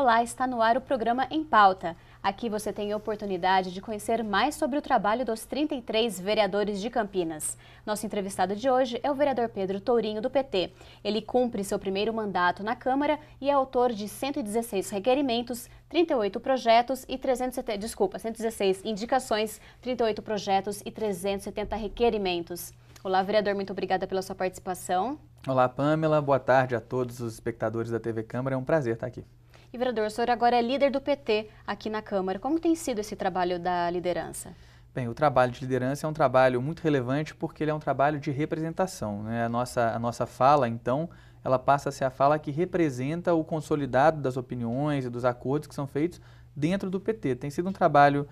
Olá, está no ar o programa Em Pauta. Aqui você tem a oportunidade de conhecer mais sobre o trabalho dos 33 vereadores de Campinas. Nosso entrevistado de hoje é o vereador Pedro Tourinho, do PT. Ele cumpre seu primeiro mandato na Câmara e é autor de 116 requerimentos, 38 projetos e 116 indicações, 38 projetos e 370 requerimentos. Olá, vereador, muito obrigada pela sua participação. Olá, Pamela. Boa tarde a todos os espectadores da TV Câmara. É um prazer estar aqui. E, vereador, o senhor agora é líder do PT aqui na Câmara. Como tem sido esse trabalho da liderança? Bem, o trabalho de liderança é um trabalho muito relevante porque ele é um trabalho de representação, né? A nossa fala, então, ela passa a ser a fala que representa o consolidado das opiniões e dos acordos que são feitos dentro do PT. Tem sido um trabalho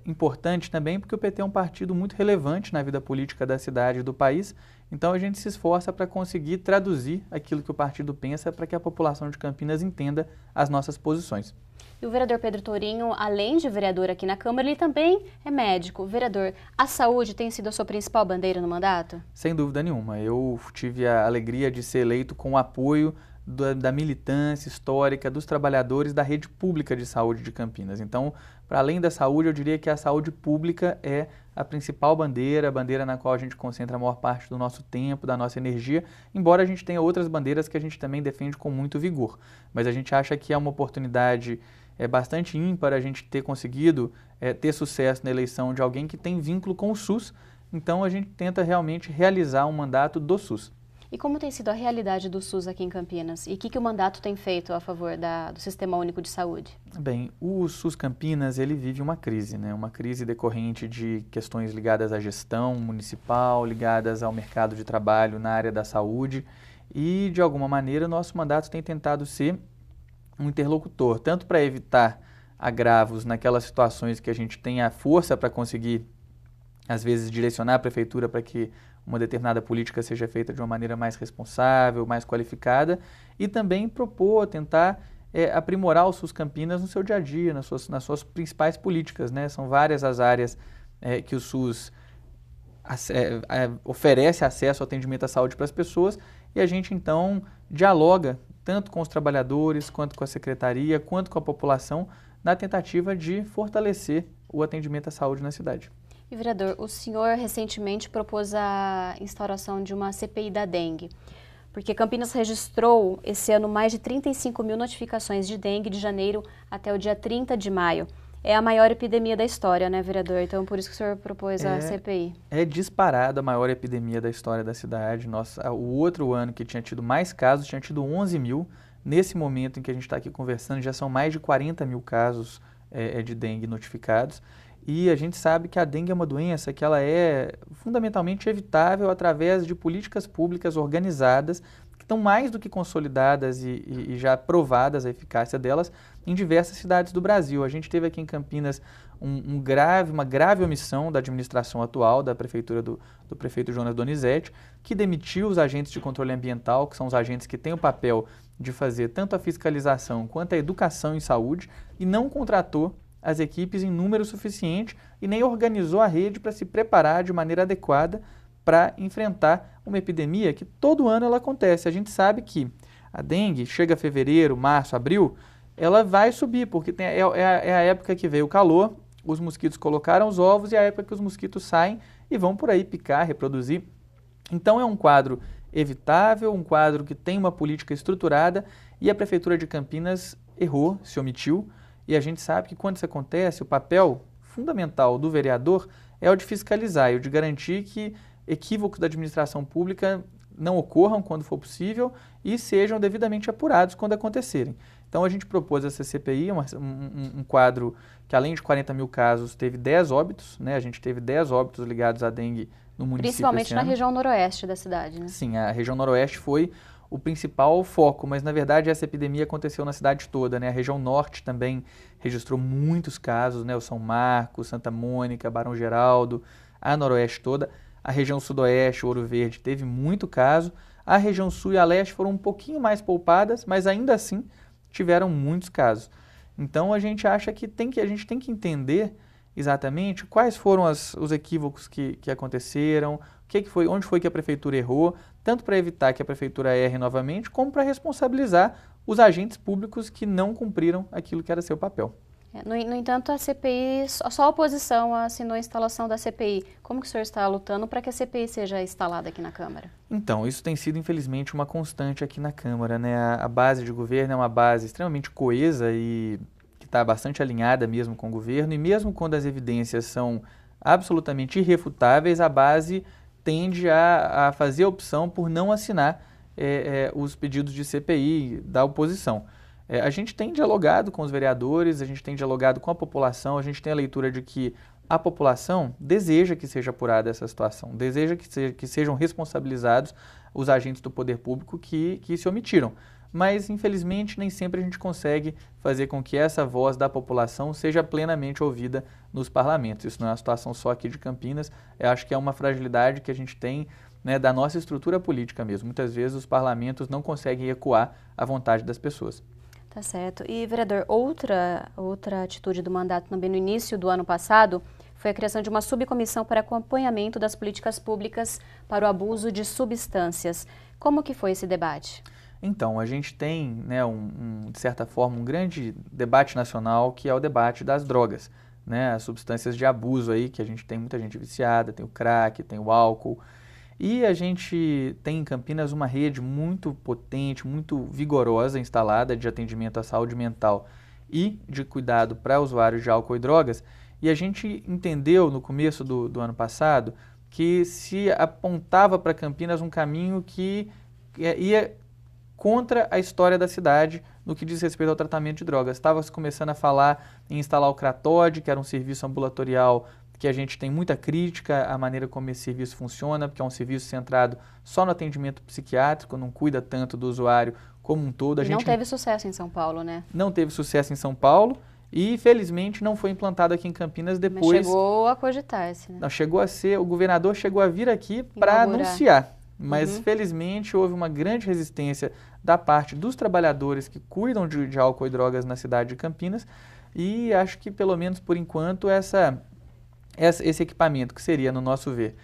importante também porque o PT é um partido muito relevante na vida política da cidade e do país. Então a gente se esforça para conseguir traduzir aquilo que o partido pensa para que a população de Campinas entenda as nossas posições. E o vereador Pedro Tourinho, além de vereador aqui na Câmara, ele também é médico. Vereador, a saúde tem sido a sua principal bandeira no mandato? Sem dúvida nenhuma. Eu tive a alegria de ser eleito com o apoio da militância histórica dos trabalhadores da rede pública de saúde de Campinas. Então, para além da saúde, eu diria que a saúde pública é a principal bandeira, a bandeira na qual a gente concentra a maior parte do nosso tempo, da nossa energia, embora a gente tenha outras bandeiras que a gente também defende com muito vigor. Mas a gente acha que é uma oportunidade bastante ímpar a gente ter conseguido ter sucesso na eleição de alguém que tem vínculo com o SUS. Então, a gente tenta realmente realizar um mandato do SUS. E como tem sido a realidade do SUS aqui em Campinas? E o que o mandato tem feito a favor do Sistema Único de Saúde? Bem, o SUS Campinas, ele vive uma crise, né? Uma crise decorrente de questões ligadas à gestão municipal, ligadas ao mercado de trabalho na área da saúde e, de alguma maneira, nosso mandato tem tentado ser um interlocutor, tanto para evitar agravos naquelas situações que a gente tem a força para conseguir, às vezes, direcionar a prefeitura para que uma determinada política seja feita de uma maneira mais responsável, mais qualificada, e também propor, tentar aprimorar o SUS Campinas no seu dia a dia, nas suas principais políticas, né? São várias as áreas que o SUS oferece acesso ao atendimento à saúde para as pessoas, e a gente então dialoga tanto com os trabalhadores, quanto com a secretaria, quanto com a população, na tentativa de fortalecer o atendimento à saúde na cidade. E, vereador, o senhor recentemente propôs a instauração de uma CPI da dengue, porque Campinas registrou esse ano mais de 35 mil notificações de dengue de janeiro até o dia 30 de maio. É a maior epidemia da história, né, vereador? Então, por isso que o senhor propôs a CPI. É disparada a maior epidemia da história da cidade. O outro ano que tinha tido mais casos, tinha tido 11 mil. Nesse momento em que a gente está aqui conversando, já são mais de 40 mil casos de dengue notificados. E a gente sabe que a dengue é uma doença que ela é fundamentalmente evitável através de políticas públicas organizadas, que estão mais do que consolidadas e já provadas a eficácia delas em diversas cidades do Brasil. A gente teve aqui em Campinas uma grave omissão da administração atual, da prefeitura do prefeito Jonas Donizete, que demitiu os agentes de controle ambiental, que são os agentes que têm o papel de fazer tanto a fiscalização quanto a educação em saúde, e não contratou as equipes em número suficiente e nem organizou a rede para se preparar de maneira adequada para enfrentar uma epidemia que todo ano ela acontece. A gente sabe que a dengue chega a fevereiro, março, abril, ela vai subir, porque é a época que veio o calor, os mosquitos colocaram os ovos e é a época que os mosquitos saem e vão por aí picar, reproduzir. Então é um quadro evitável, um quadro que tem uma política estruturada e a Prefeitura de Campinas errou, se omitiu. E a gente sabe que quando isso acontece, o papel fundamental do vereador é o de fiscalizar e o de garantir que equívocos da administração pública não ocorram quando for possível e sejam devidamente apurados quando acontecerem. Então a gente propôs essa CPI, um quadro que além de 40 mil casos teve 10 óbitos, né? A gente teve 10 óbitos ligados à dengue no município. Principalmente na região noroeste da cidade, né? Sim, a região noroeste foi o principal foco, mas na verdade essa epidemia aconteceu na cidade toda, né? A região norte também registrou muitos casos, né? O São Marcos, Santa Mônica, Barão Geraldo, a noroeste toda. A região sudoeste, Ouro Verde, teve muito caso. A região sul e a leste foram um pouquinho mais poupadas, mas ainda assim tiveram muitos casos. Então a gente acha que a gente tem que entender exatamente quais foram os equívocos que aconteceram, onde foi que a prefeitura errou, tanto para evitar que a prefeitura erre novamente, como para responsabilizar os agentes públicos que não cumpriram aquilo que era seu papel. No entanto, a CPI, só a oposição assinou a instalação da CPI. Como que o senhor está lutando para que a CPI seja instalada aqui na Câmara? Então, isso tem sido, infelizmente, uma constante aqui na Câmara, né? A base de governo é uma base extremamente coesa e que está bastante alinhada mesmo com o governo, e mesmo quando as evidências são absolutamente irrefutáveis, a base tende a fazer a opção por não assinar os pedidos de CPI da oposição. A gente tem dialogado com os vereadores, a gente tem dialogado com a população, a gente tem a leitura de que a população deseja que seja apurada essa situação, deseja que sejam responsabilizados os agentes do poder público que se omitiram. Mas, infelizmente, nem sempre a gente consegue fazer com que essa voz da população seja plenamente ouvida nos parlamentos. Isso não é uma situação só aqui de Campinas, eu acho que é uma fragilidade que a gente tem, né, da nossa estrutura política mesmo. Muitas vezes os parlamentos não conseguem ecoar a vontade das pessoas. Tá certo. E, vereador, outra atitude do mandato também no início do ano passado foi a criação de uma subcomissão para acompanhamento das políticas públicas para o abuso de substâncias. Como que foi esse debate? Então, a gente tem, né, de certa forma, um grande debate nacional que é o debate das drogas, né, as substâncias de abuso aí, que a gente tem muita gente viciada, tem o crack, tem o álcool. E a gente tem em Campinas uma rede muito potente, muito vigorosa instalada de atendimento à saúde mental e de cuidado para usuários de álcool e drogas. E a gente entendeu no começo do ano passado que se apontava para Campinas um caminho que ia contra a história da cidade no que diz respeito ao tratamento de drogas. Estava se começando a falar em instalar o Cratode, que era um serviço ambulatorial que a gente tem muita crítica à maneira como esse serviço funciona, porque é um serviço centrado só no atendimento psiquiátrico, não cuida tanto do usuário como um todo. Não teve sucesso em São Paulo, né? Não teve sucesso em São Paulo e, felizmente, não foi implantado aqui em Campinas depois. Mas chegou a cogitar-se, né? Não, chegou a ser, o governador chegou a vir aqui para anunciar, mas felizmente houve uma grande resistência da parte dos trabalhadores que cuidam de álcool e drogas na cidade de Campinas, e acho que, pelo menos por enquanto, esse equipamento, que seria, no nosso ver,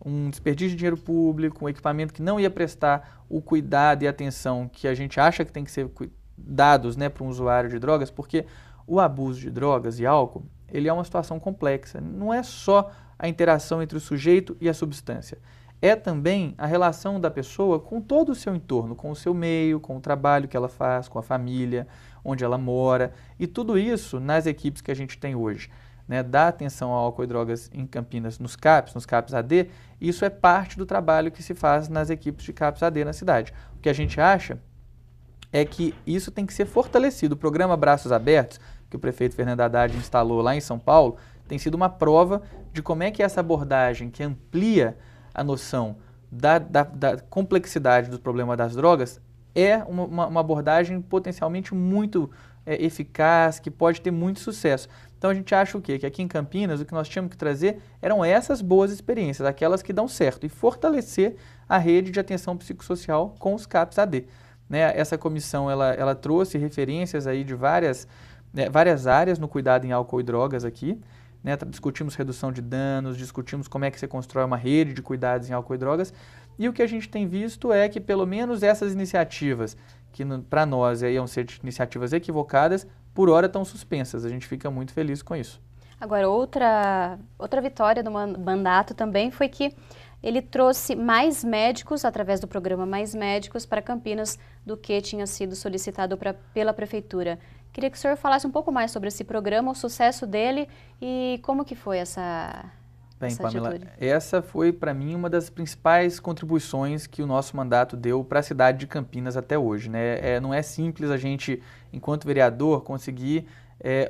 um desperdício de dinheiro público, um equipamento que não ia prestar o cuidado e atenção que a gente acha que tem que ser dados, né, para um usuário de drogas, porque o abuso de drogas e álcool, ele é uma situação complexa. Não é só a interação entre o sujeito e a substância. É também a relação da pessoa com todo o seu entorno, com o seu meio, com o trabalho que ela faz, com a família, onde ela mora, e tudo isso nas equipes que a gente tem hoje. Né, dar atenção ao álcool e drogas em Campinas, nos CAPs AD, isso é parte do trabalho que se faz nas equipes de CAPs AD na cidade. O que a gente acha é que isso tem que ser fortalecido. O programa Braços Abertos, que o prefeito Fernando Haddad instalou lá em São Paulo, tem sido uma prova de como é que essa abordagem que amplia a noção da complexidade do problema das drogas é uma abordagem potencialmente muito eficaz, que pode ter muito sucesso. Então a gente acha o quê? Que aqui em Campinas o que nós tínhamos que trazer eram essas boas experiências, aquelas que dão certo, e fortalecer a rede de atenção psicossocial com os CAPs AD. Né? Essa comissão ela trouxe referências aí de várias áreas no cuidado em álcool e drogas aqui. Né? Discutimos redução de danos, discutimos como é que você constrói uma rede de cuidados em álcool e drogas, e o que a gente tem visto é que pelo menos essas iniciativas, que para nós iam ser iniciativas equivocadas, por hora estão suspensas. A gente fica muito feliz com isso. Agora, outra vitória do mandato também foi que ele trouxe mais médicos, através do programa Mais Médicos, para Campinas do que tinha sido solicitado pela Prefeitura. Queria que o senhor falasse um pouco mais sobre esse programa, o sucesso dele e como que foi essa Pamela, atitude. Essa foi, para mim, uma das principais contribuições que o nosso mandato deu para a cidade de Campinas até hoje. Né? Não é simples a gente, enquanto vereador, conseguir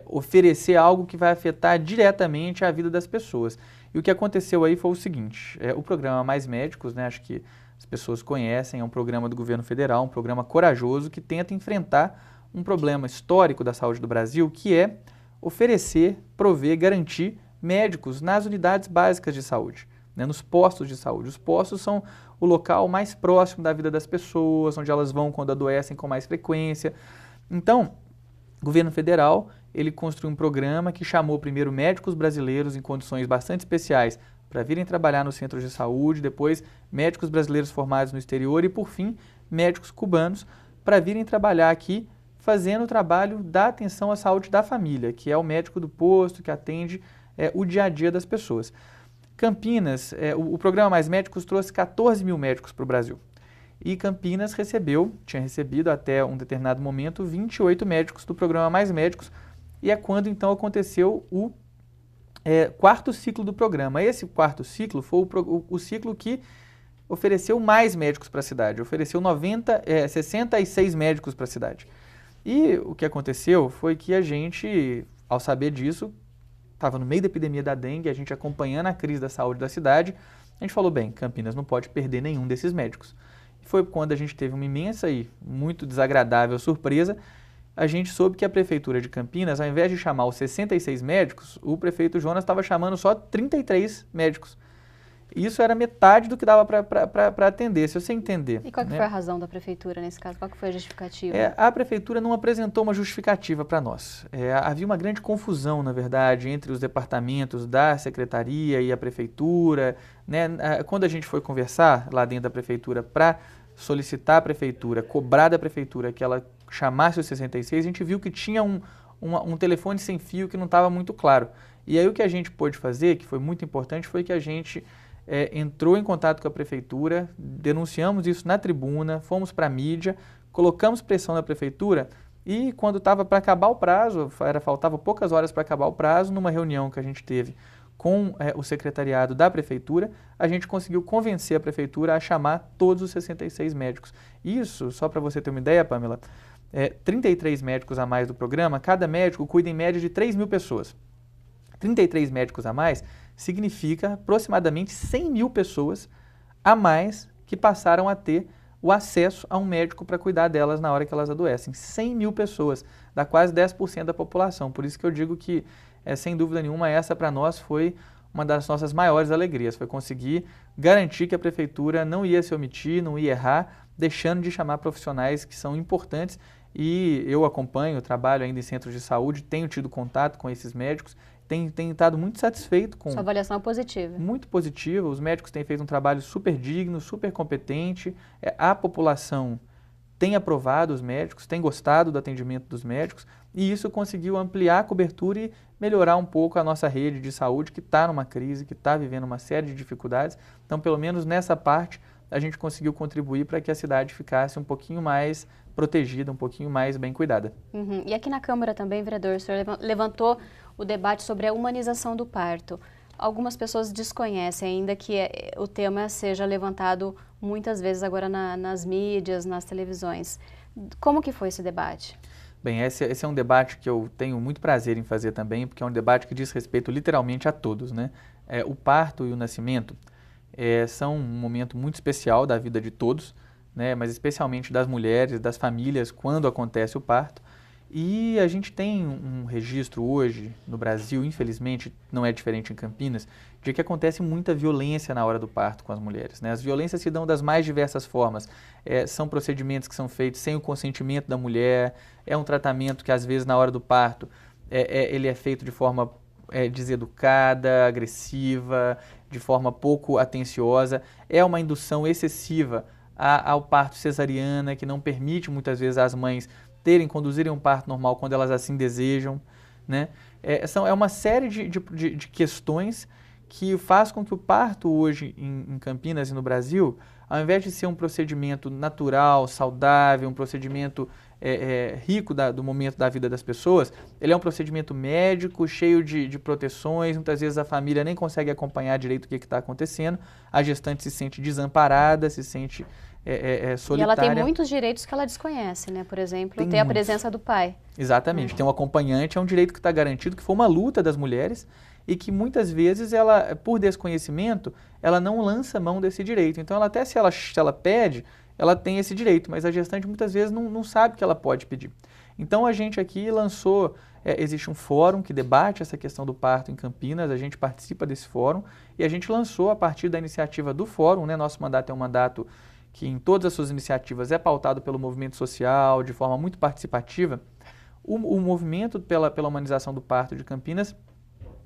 oferecer algo que vai afetar diretamente a vida das pessoas. E o que aconteceu aí foi o seguinte, o programa Mais Médicos, né, acho que as pessoas conhecem, é um programa do governo federal, um programa corajoso que tenta enfrentar um problema histórico da saúde do Brasil, que é oferecer, prover, garantir médicos nas unidades básicas de saúde, né, nos postos de saúde. Os postos são o local mais próximo da vida das pessoas, onde elas vão quando adoecem com mais frequência. Então, o governo federal, ele construiu um programa que chamou primeiro médicos brasileiros em condições bastante especiais para virem trabalhar nos centros de saúde, depois médicos brasileiros formados no exterior e, por fim, médicos cubanos para virem trabalhar aqui fazendo o trabalho da atenção à saúde da família, que é o médico do posto, que atende o dia a dia das pessoas. Campinas, o programa Mais Médicos trouxe 14 mil médicos para o Brasil. E Campinas tinha recebido até um determinado momento 28 médicos do programa Mais Médicos, e é quando então aconteceu o quarto ciclo do programa. Esse quarto ciclo foi o ciclo que ofereceu mais médicos para a cidade, ofereceu 66 médicos para a cidade. E o que aconteceu foi que a gente, ao saber disso, estava no meio da epidemia da dengue, a gente acompanhando a crise da saúde da cidade, a gente falou, bem, Campinas não pode perder nenhum desses médicos. E foi quando a gente teve uma imensa e muito desagradável surpresa, a gente soube que a Prefeitura de Campinas, ao invés de chamar os 66 médicos, o prefeito Jonas estava chamando só 33 médicos. Isso era metade do que dava para atender, se você entender. E qual que foi a razão da Prefeitura nesse caso? Qual que foi a justificativa? A Prefeitura não apresentou uma justificativa para nós. Havia uma grande confusão, na verdade, entre os departamentos da Secretaria e a Prefeitura. Né? Quando a gente foi conversar lá dentro da Prefeitura para solicitar à Prefeitura, cobrar da Prefeitura que ela chamasse os 66, a gente viu que tinha um telefone sem fio que não estava muito claro. E aí o que a gente pôde fazer, que foi muito importante, foi que a gente entrou em contato com a Prefeitura, denunciamos isso na tribuna, fomos para a mídia, colocamos pressão na Prefeitura e quando estava para acabar o prazo, faltava poucas horas para acabar o prazo, numa reunião que a gente teve com o secretariado da Prefeitura, a gente conseguiu convencer a Prefeitura a chamar todos os 66 médicos. Isso, só para você ter uma ideia, Pamela, 33 médicos a mais do programa, cada médico cuida em média de 3 mil pessoas. 33 médicos a mais significa aproximadamente 100 mil pessoas a mais que passaram a ter o acesso a um médico para cuidar delas na hora que elas adoecem. 100 mil pessoas, dá quase 10% da população. Por isso que eu digo que, sem dúvida nenhuma, essa para nós foi uma das nossas maiores alegrias, foi conseguir garantir que a Prefeitura não ia se omitir, não ia errar, deixando de chamar profissionais que são importantes. E eu acompanho, trabalho ainda em centros de saúde, tenho tido contato com esses médicos, tenho estado muito satisfeito com... Sua avaliação é positiva. Muito positiva, os médicos têm feito um trabalho super digno, super competente, a população tem aprovado os médicos, tem gostado do atendimento dos médicos e isso conseguiu ampliar a cobertura e melhorar um pouco a nossa rede de saúde que está numa crise, que está vivendo uma série de dificuldades. Então, pelo menos nessa parte, a gente conseguiu contribuir para que a cidade ficasse um pouquinho mais protegida, um pouquinho mais bem cuidada. Uhum. E aqui na Câmara também, vereador, o senhor levantou o debate sobre a humanização do parto. Algumas pessoas desconhecem ainda que o tema seja levantado muitas vezes agora nas mídias, nas televisões. Como que foi esse debate? Bem, esse é um debate que eu tenho muito prazer em fazer também, porque é um debate que diz respeito literalmente a todos, né? O parto e o nascimento são um momento muito especial da vida de todos, né? Mas especialmente das mulheres, das famílias, quando acontece o parto. E a gente tem um registro hoje no Brasil, infelizmente, não é diferente em Campinas, de que acontece muita violência na hora do parto com as mulheres, né? As violências se dão das mais diversas formas. São procedimentos que são feitos sem o consentimento da mulher, é um tratamento que às vezes na hora do parto ele é feito de forma deseducada, agressiva, de forma pouco atenciosa, é uma indução excessiva ao parto cesariana, que não permite muitas vezes às mães conduzirem um parto normal quando elas assim desejam, né? É uma série de questões que faz com que o parto hoje em Campinas e no Brasil, ao invés de ser um procedimento natural, saudável, um procedimento rico do momento da vida das pessoas, ele é um procedimento médico, cheio de proteções, muitas vezes a família nem consegue acompanhar direito o que está acontecendo, a gestante se sente desamparada, se sente solitária. E ela tem muitos direitos que ela desconhece, né? Por exemplo, ter a presença do pai. Exatamente, ter um acompanhante é um direito que está garantido, que foi uma luta das mulheres e que muitas vezes ela, por desconhecimento, ela não lança mão desse direito. Então, ela até se ela pede, ela tem esse direito, mas a gestante muitas vezes não sabe que ela pode pedir. Então, a gente aqui lançou, existe um fórum que debate essa questão do parto em Campinas, a gente participa desse fórum e a gente lançou a partir da iniciativa do fórum, né? Nosso mandato é um mandato que em todas as suas iniciativas é pautado pelo movimento social, de forma muito participativa. O movimento pela humanização do parto de Campinas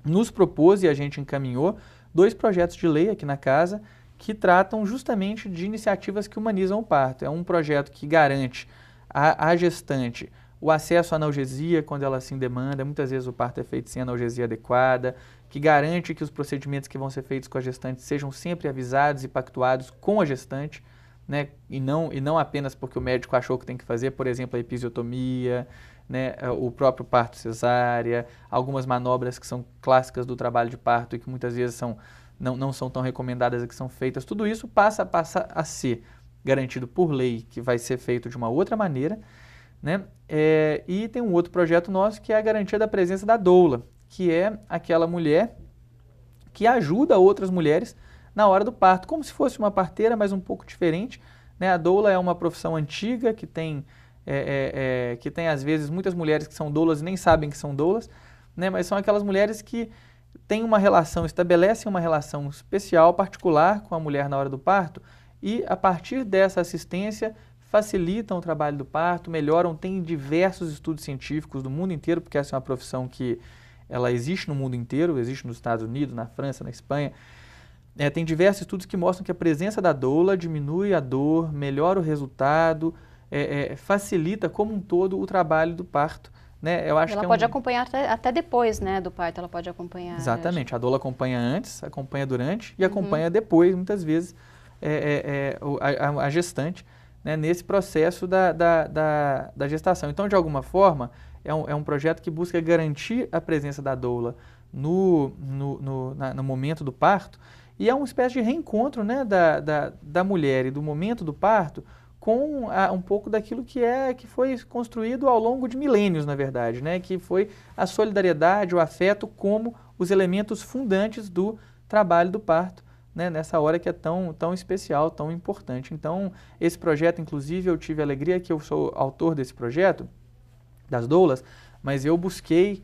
nos propôs e a gente encaminhou 2 projetos de lei aqui na casa que tratam justamente de iniciativas que humanizam o parto. É um projeto que garante A gestante, o acesso à analgesia quando ela assim demanda, muitas vezes o parto é feito sem analgesia adequada, que garante que os procedimentos que vão ser feitos com a gestante sejam sempre avisados e pactuados com a gestante, né? E não apenas porque o médico achou que tem que fazer, por exemplo, a episiotomia, né? O próprio parto cesárea, algumas manobras que são clássicas do trabalho de parto e que muitas vezes não são tão recomendadas e que são feitas. Tudo isso passa a ser garantido por lei, que vai ser feito de uma outra maneira, né? E tem um outro projeto nosso que é a garantia da presença da doula, que é aquela mulher que ajuda outras mulheres na hora do parto, como se fosse uma parteira, mas um pouco diferente, né? A doula é uma profissão antiga que tem às vezes muitas mulheres que são doulas e nem sabem que são doulas, né? Mas são aquelas mulheres que têm uma relação, estabelecem uma relação especial, particular com a mulher na hora do parto e a partir dessa assistência facilitam o trabalho do parto, melhoram, tem diversos estudos científicos do mundo inteiro, porque essa é uma profissão que ela existe no mundo inteiro, existe nos Estados Unidos, na França, na Espanha. Tem diversos estudos que mostram que a presença da doula diminui a dor, melhora o resultado, facilita como um todo o trabalho do parto. Né? Eu acho ela que pode acompanhar até depois, né, do parto, ela pode acompanhar. Exatamente, a doula acompanha antes, acompanha durante e acompanha depois, muitas vezes, a gestante, né, nesse processo da gestação. Então, de alguma forma, é um projeto que busca garantir a presença da doula no momento do parto e é uma espécie de reencontro, né, da mulher e do momento do parto com um pouco daquilo que foi construído ao longo de milênios, na verdade, né, que foi a solidariedade, o afeto como os elementos fundantes do trabalho do parto, né, nessa hora que é tão especial, tão importante. Então, esse projeto, inclusive, eu tive a alegria que eu sou autor desse projeto, das doulas, mas eu busquei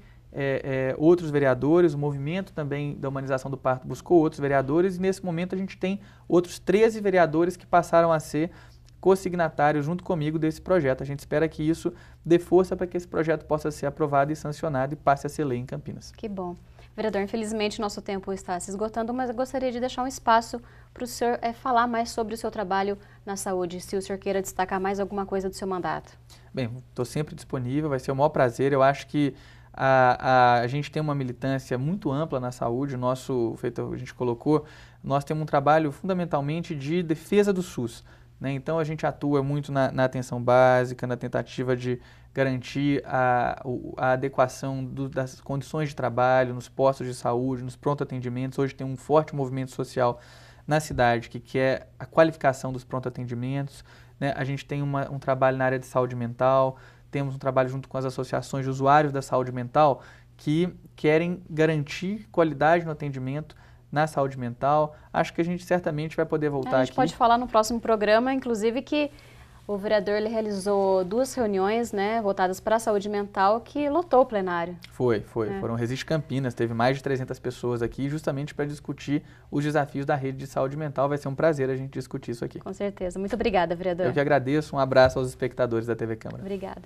outros vereadores, o movimento também da humanização do parto buscou outros vereadores e nesse momento a gente tem outros 13 vereadores que passaram a ser co-signatários junto comigo desse projeto. A gente espera que isso dê força para que esse projeto possa ser aprovado e sancionado e passe a ser lei em Campinas. Que bom. Vereador, infelizmente nosso tempo está se esgotando, mas eu gostaria de deixar um espaço para o senhor falar mais sobre o seu trabalho na saúde, se o senhor queira destacar mais alguma coisa do seu mandato. Bem, estou sempre disponível, vai ser o maior prazer. Eu acho que a gente tem uma militância muito ampla na saúde, a gente colocou, nós temos um trabalho fundamentalmente de defesa do SUS. Né? Então, a gente atua muito na atenção básica, na tentativa de garantir a adequação das condições de trabalho nos postos de saúde, nos pronto-atendimentos. Hoje tem um forte movimento social na cidade que quer a qualificação dos pronto-atendimentos. Né? A gente tem um trabalho na área de saúde mental, temos um trabalho junto com as associações de usuários da saúde mental que querem garantir qualidade no atendimento na saúde mental. Acho que a gente certamente vai poder voltar aqui. A gente pode falar no próximo programa, inclusive, que o vereador ele realizou 2 reuniões, né, voltadas para a saúde mental, que lotou o plenário. Foi. Foram Resiste Campinas, teve mais de 300 pessoas aqui, justamente para discutir os desafios da rede de saúde mental. Vai ser um prazer a gente discutir isso aqui. Com certeza. Muito obrigada, vereador. Eu que agradeço. Um abraço aos espectadores da TV Câmara. Obrigada.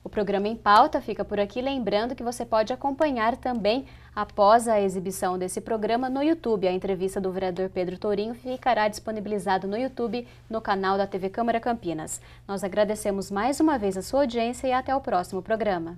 O programa Em Pauta fica por aqui, lembrando que você pode acompanhar também, após a exibição desse programa, no YouTube. A entrevista do vereador Pedro Tourinho ficará disponibilizada no YouTube, no canal da TV Câmara Campinas. Nós agradecemos mais uma vez a sua audiência e até o próximo programa.